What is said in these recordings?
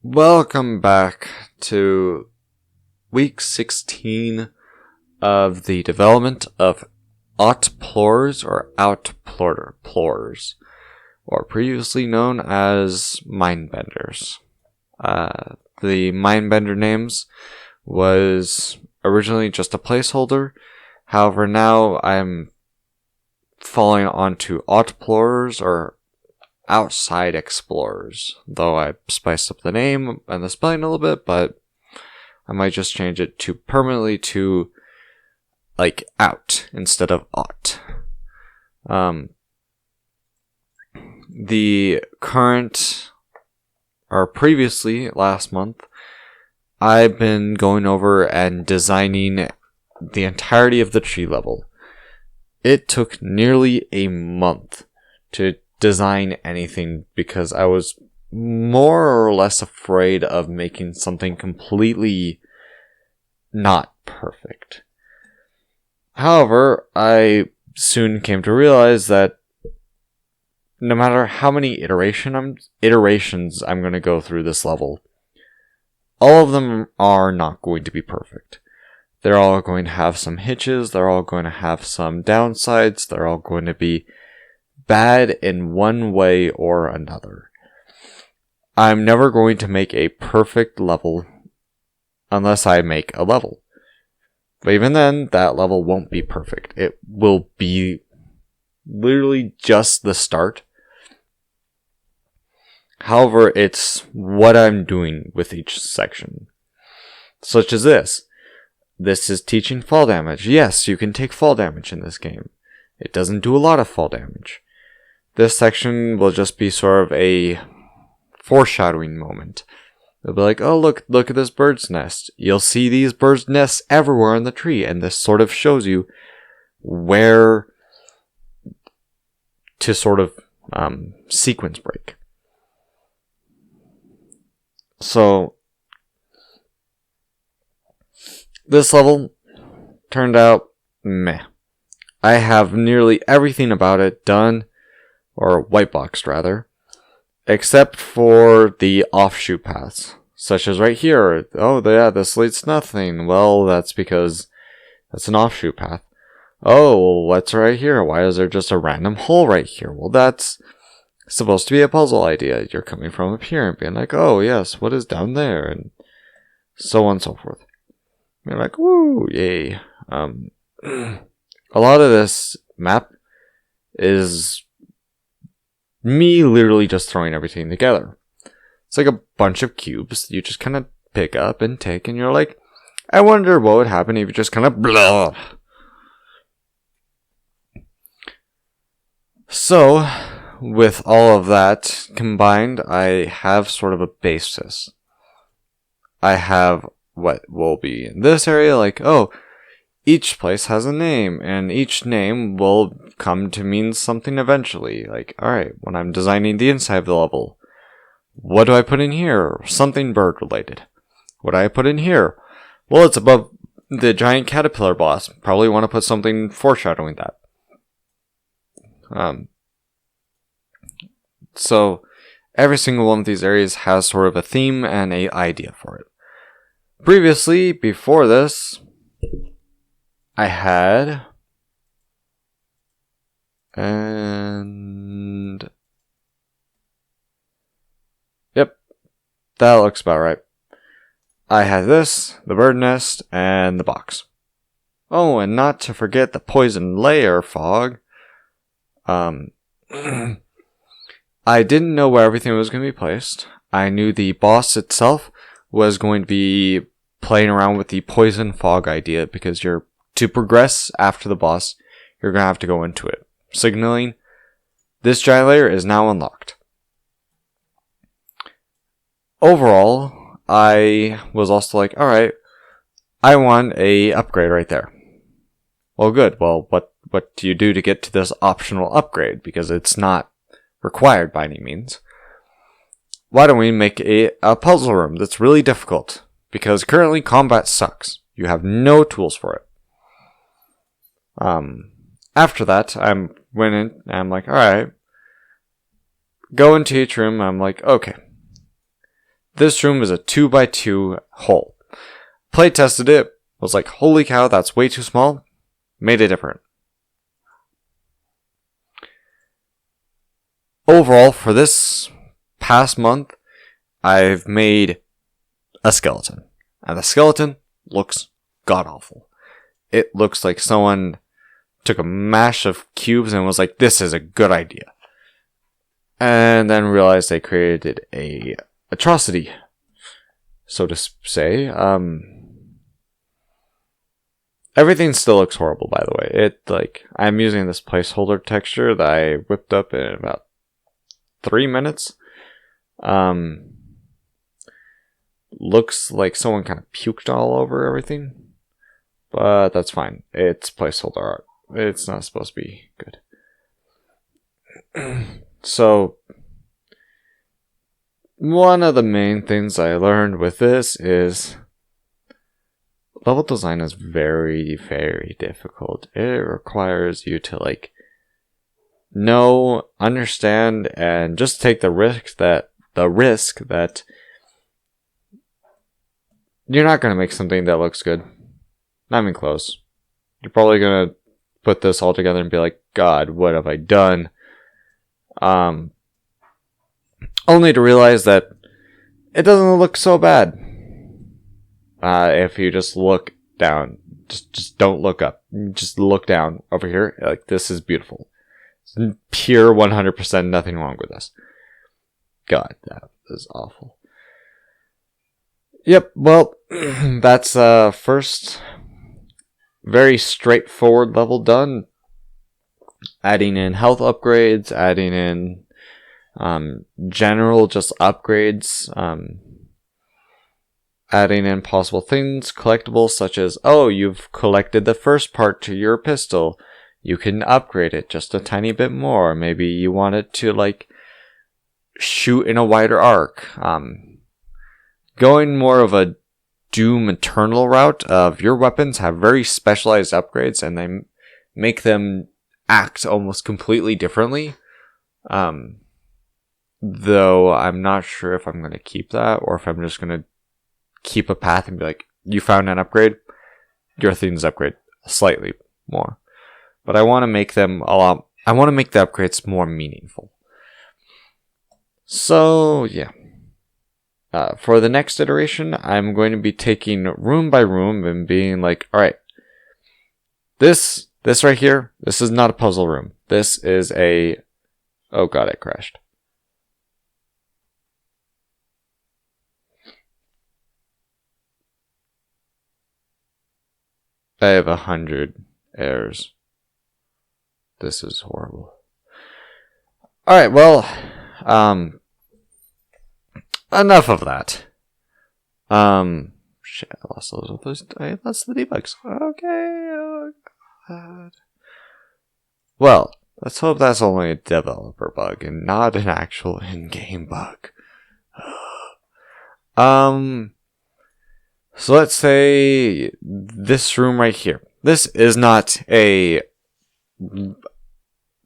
Welcome back to week 16 of the development of Oughtplorers or Oughtplorers, or previously known as Mindbenders. The Mindbender names was originally just a placeholder. However, now I'm falling onto Oughtplorers or Outside Explorers, though I spiced up the name and the spelling a little bit, but I might just change it to permanently to like out instead of ought. The current, or previously last month, I've been going over and designing the entirety of the tree level. It took nearly a month to design anything because I was more or less afraid of making something completely not perfect. However, I soon came to realize that no matter how many iterations I'm going to go through this level, all of them are not going to be perfect. They're all going to have some hitches, they're all going to have some downsides, they're all going to be bad in one way or another. I'm never going to make a perfect level unless I make a level. But even then, that level won't be perfect. It will be literally just the start. However, it's what I'm doing with each section. Such as this. This is teaching fall damage. Yes, you can take fall damage in this game. It doesn't do a lot of fall damage. This section will just be sort of a foreshadowing moment. It'll be like, oh, look at this bird's nest. You'll see these birds' nests everywhere in the tree, and this sort of shows you where to sort of sequence break. So, this level turned out meh. I have nearly everything about it done, or white boxed rather, except for the offshoot paths, such as right here. Oh yeah, this leads to nothing. Well, that's because that's an offshoot path. Oh, well, what's right here? Why is there just a random hole right here? Well, that's supposed to be a puzzle idea. You're coming from up here and being like, oh yes, what is down there? And so on and so forth. You're like, woo, yay. A lot of this map is me literally just throwing everything together. It's like a bunch of cubes you just kind of pick up and take, and you're like, I wonder what would happen if you just kind of blah. So, with all of that combined, I have sort of a basis. I have what will be in this area, like, oh, each place has a name, and each name will come to mean something eventually. Like, alright, when I'm designing the inside of the level, what do I put in here? Something bird related. What do I put in here? Well, it's above the giant caterpillar boss. Probably want to put something foreshadowing that. So, every single one of these areas has sort of a theme and an idea for it. Previously, before this, I had, and yep, that looks about right. I had this, the bird nest, and the box. Oh, and not to forget the poison layer fog. I didn't know where everything was going to be placed. I knew the boss itself was going to be playing around with the poison fog idea because to progress after the boss, you're going to have to go into it, signaling this giant layer is now unlocked. Overall, I was also like, alright, I want a upgrade right there. Well, good. Well, what do you do to get to this optional upgrade? Because it's not required by any means. Why don't we make a puzzle room that's really difficult? Because currently combat sucks. You have no tools for it. After that, I went in and I'm like, alright. Go into each room, I'm like, okay. This room is a 2x2 hole. Play tested it. Was like, holy cow, that's way too small. Made it different. Overall, for this past month, I've made a skeleton. And the skeleton looks god-awful. It looks like someone took a mash of cubes and was like, this is a good idea. And then realized they created a atrocity, so to say. Everything still looks horrible, by the way. I'm using this placeholder texture that I whipped up in about 3 minutes. Looks like someone kind of puked all over everything. But that's fine. It's placeholder art. It's not supposed to be good. So, one of the main things I learned with this is level design is very, very difficult. It requires you to know, understand, and just take the risk that you're not going to make something that looks good. Not even close. You're probably going to put this all together and be like, God, what have I done? Only to realize that it doesn't look so bad. If you just look down, just don't look up. Just look down over here. Like, this is beautiful. It's pure 100% nothing wrong with this. God, that is awful. Yep, well, that's first very straightforward level done. Adding in health upgrades, adding in general just upgrades, adding in possible things, collectibles such as, oh, you've collected the first part to your pistol. You can upgrade it just a tiny bit more. Maybe you want it to shoot in a wider arc. Going more of a Doom Eternal route of your weapons have very specialized upgrades and they make them act almost completely differently. Though I'm not sure if I'm going to keep that or if I'm just going to keep a path and be like, you found an upgrade, your things upgrade slightly more. But I want to make them I want to make the upgrades more meaningful. So, yeah. For the next iteration, I'm going to be taking room by room and being like, alright, this right here, this is not a puzzle room. This is a... Oh god, it crashed. I have 100 errors. This is horrible. Alright, well, enough of that. Shit, I lost I lost the debugs. Okay, oh god. Well, let's hope that's only a developer bug and not an actual in-game bug. So let's say this room right here. This is not a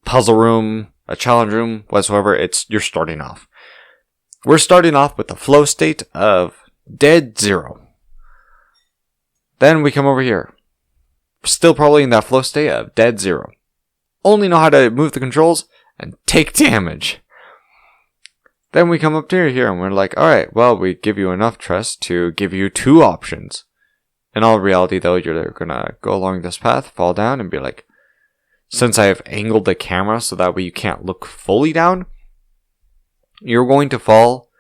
puzzle room, a challenge room, whatsoever. You're starting off. We're starting off with the flow state of dead zero. Then we come over here. Still probably in that flow state of dead zero. Only know how to move the controls and take damage. Then we come up to here and we're like, alright, well, we give you enough trust to give you 2 options. In all reality, though, you're gonna go along this path, fall down, and be like, since I have angled the camera so that way you can't look fully down, you're going to fall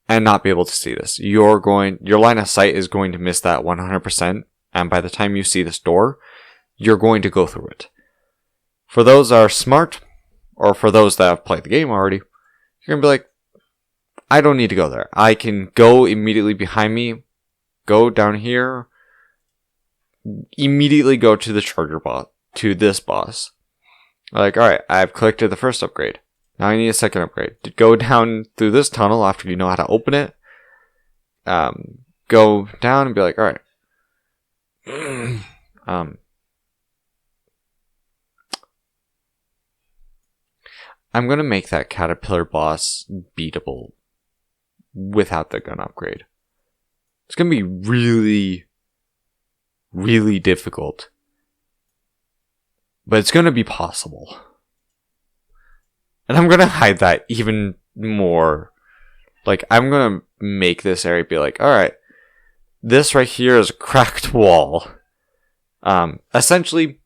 and not be able to see this. Your line of sight is going to miss that 100%, and by the time you see this door, you're going to go through it. For those that are smart, or for those that have played the game already, you're going to be like, I don't need to go there. I can go immediately behind me, go down here, immediately go to the charger bot, to this boss. Like, alright, I've collected the first upgrade. Now I need a second upgrade. To go down through this tunnel after you know how to open it. Go down and be like, alright. I'm going to make that caterpillar boss beatable without the gun upgrade. It's going to be really, really difficult. But it's going to be possible. And I'm going to hide that even more. Like, I'm going to make this area be like, alright, this right here is a cracked wall. Essentially,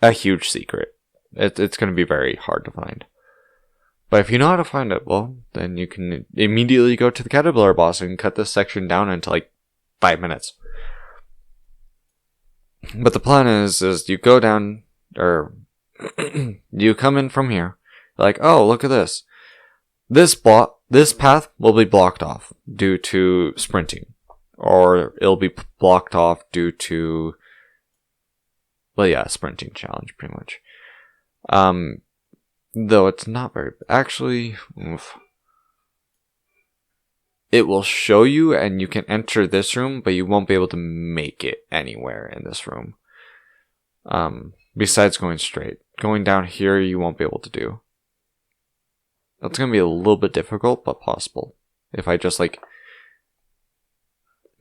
a huge secret. It's going to be very hard to find. But if you know how to find it, well, then you can immediately go to the Caterpillar boss and cut this section down into like 5 minutes. But the plan is you go down, or you come in from here, like, oh, look at this. This path will be blocked off due to sprinting. Or it'll be blocked off due to, well, yeah, sprinting challenge, pretty much. Though it's not very, actually, it will show you and you can enter this room, but you won't be able to make it anywhere in this room. Besides going straight. Going down here, you won't be able to do. That's going to be a little bit difficult, but possible. If I just, like,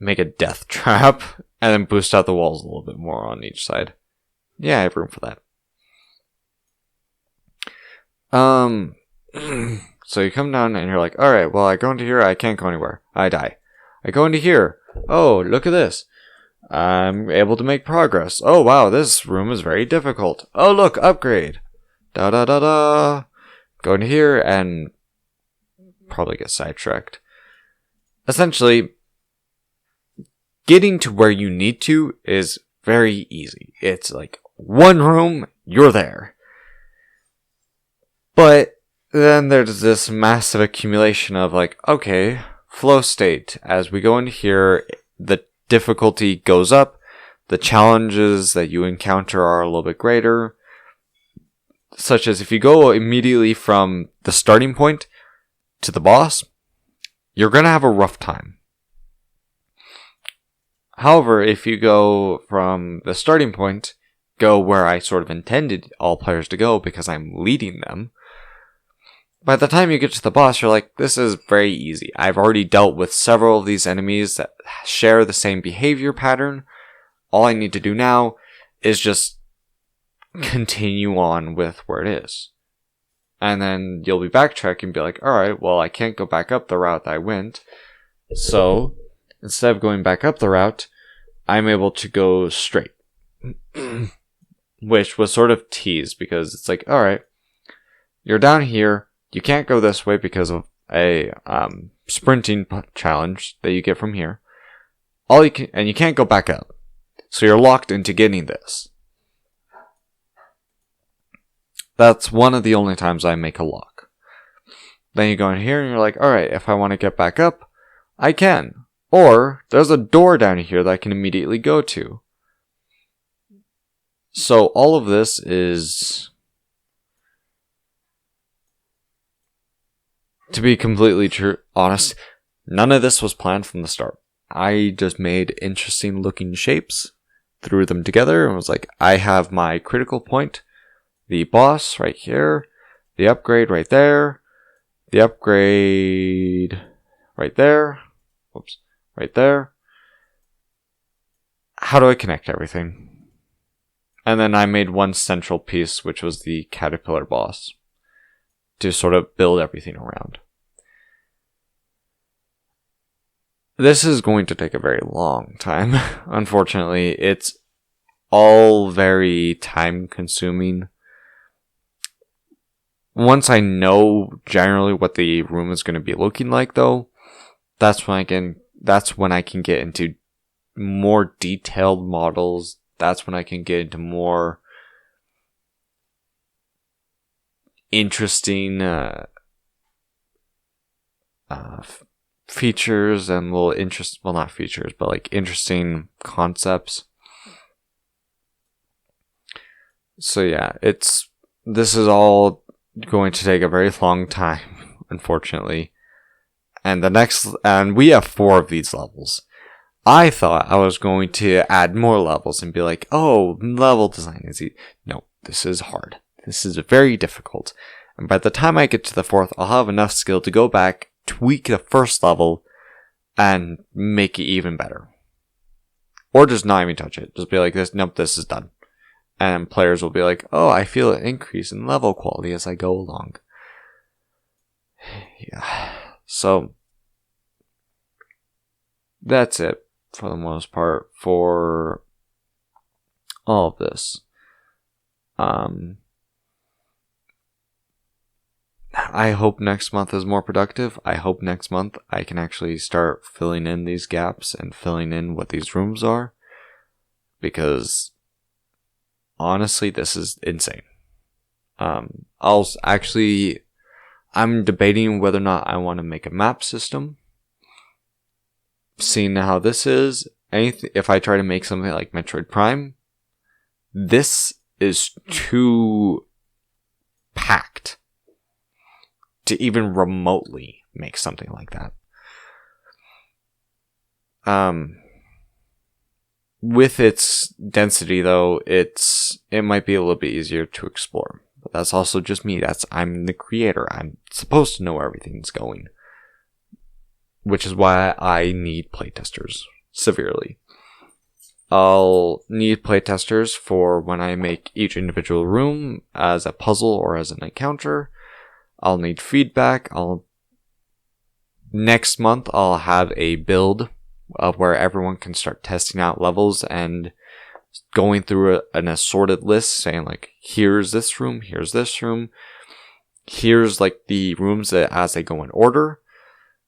make a death trap and then boost out the walls a little bit more on each side. Yeah, I have room for that. So you come down and you're like, alright, well, I go into here, I can't go anywhere. I die. I go into here. Oh, look at this. I'm able to make progress. Oh, wow, this room is very difficult. Oh, look, upgrade. Da da da da. Go into here and probably get sidetracked. Essentially, getting to where you need to is very easy. It's like one room, you're there. But then there's this massive accumulation of like, okay, flow state. As we go into here, the difficulty goes up. The challenges that you encounter are a little bit greater. Such as if you go immediately from the starting point to the boss, you're going to have a rough time. However, if you go from the starting point, go where I sort of intended all players to go because I'm leading them, by the time you get to the boss, you're like, this is very easy. I've already dealt with several of these enemies that share the same behavior pattern. All I need to do now is just continue on with where it is. And then you'll be backtracking and be like, alright, well, I can't go back up the route that I went. So, instead of going back up the route, I'm able to go straight. Which was sort of teased because it's like, alright, you're down here. You can't go this way because of a sprinting challenge that you get from here. And you can't go back up. So you're locked into getting this. That's one of the only times I make a lock. Then you go in here and you're like, alright, if I want to get back up, I can. Or, there's a door down here that I can immediately go to. So all of this is, to be completely honest, none of this was planned from the start. I just made interesting looking shapes, threw them together, and was like, I have my critical point, the boss right here, the upgrade right there, the upgrade right there, whoops, right there. How do I connect everything? And then I made one central piece, which was the Caterpillar boss, to sort of build everything around. This is going to take a very long time. Unfortunately, it's all very time consuming. Once I know generally what the room is going to be looking like, though, that's when I can get into more detailed models. That's when I can get into more interesting features and not features, but like interesting concepts. So yeah, this is all going to take a very long time, unfortunately. And we have 4 of these levels. I thought I was going to add more levels and be like, oh, level design is easy. No, this is hard. This is very difficult. And by the time I get to the 4th, I'll have enough skill to go back tweak the first level and make it even better. Or just not even touch it. Just be like, nope, this is done. And players will be like, oh, I feel an increase in level quality as I go along. Yeah. So, that's it for the most part for all of this. I hope next month is more productive. I hope next month I can actually start filling in these gaps and filling in what these rooms are. Because honestly, this is insane. I'm debating whether or not I want to make a map system. Seeing how this is, if I try to make something like Metroid Prime, this is too packed to even remotely make something like that. With its density, though, it might be a little bit easier to explore. But that's also just me. I'm the creator. I'm supposed to know where everything's going. Which is why I need playtesters severely. I'll need playtesters for when I make each individual room as a puzzle or as an encounter. I'll need feedback. Next month, I'll have a build of where everyone can start testing out levels and going through an assorted list saying like, here's this room, here's this room, here's like the rooms that as they go in order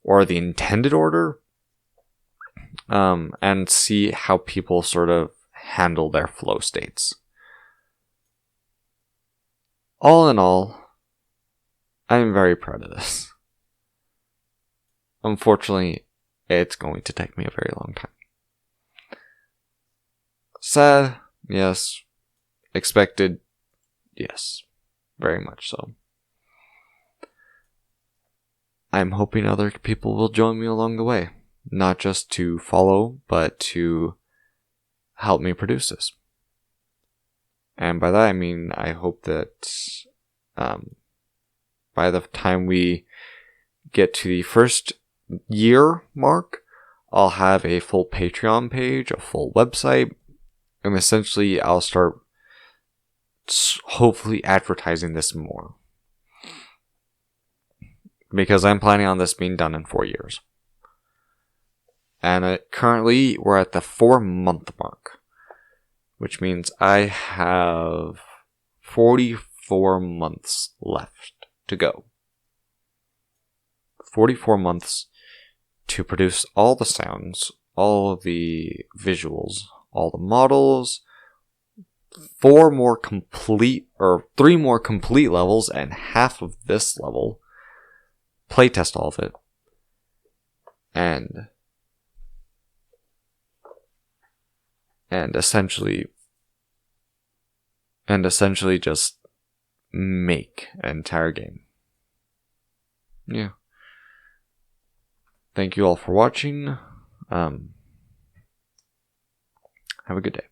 or the intended order, and see how people sort of handle their flow states. All in all, I'm very proud of this. Unfortunately, it's going to take me a very long time. Sad, yes. Expected, yes. Very much so. I'm hoping other people will join me along the way. Not just to follow, but to help me produce this. And by that I mean, I hope that by the time we get to the first year mark, I'll have a full Patreon page, a full website, and essentially I'll start hopefully advertising this more. Because I'm planning on this being done in 4 years. And currently we're at the 4-month mark, which means I have 44 months left to go. 44 months to produce all the sounds, all of the visuals, all the models, 3 more complete levels and half of this level, playtest all of it, and essentially just make an entire game. Yeah. Thank you all for watching. Have a good day.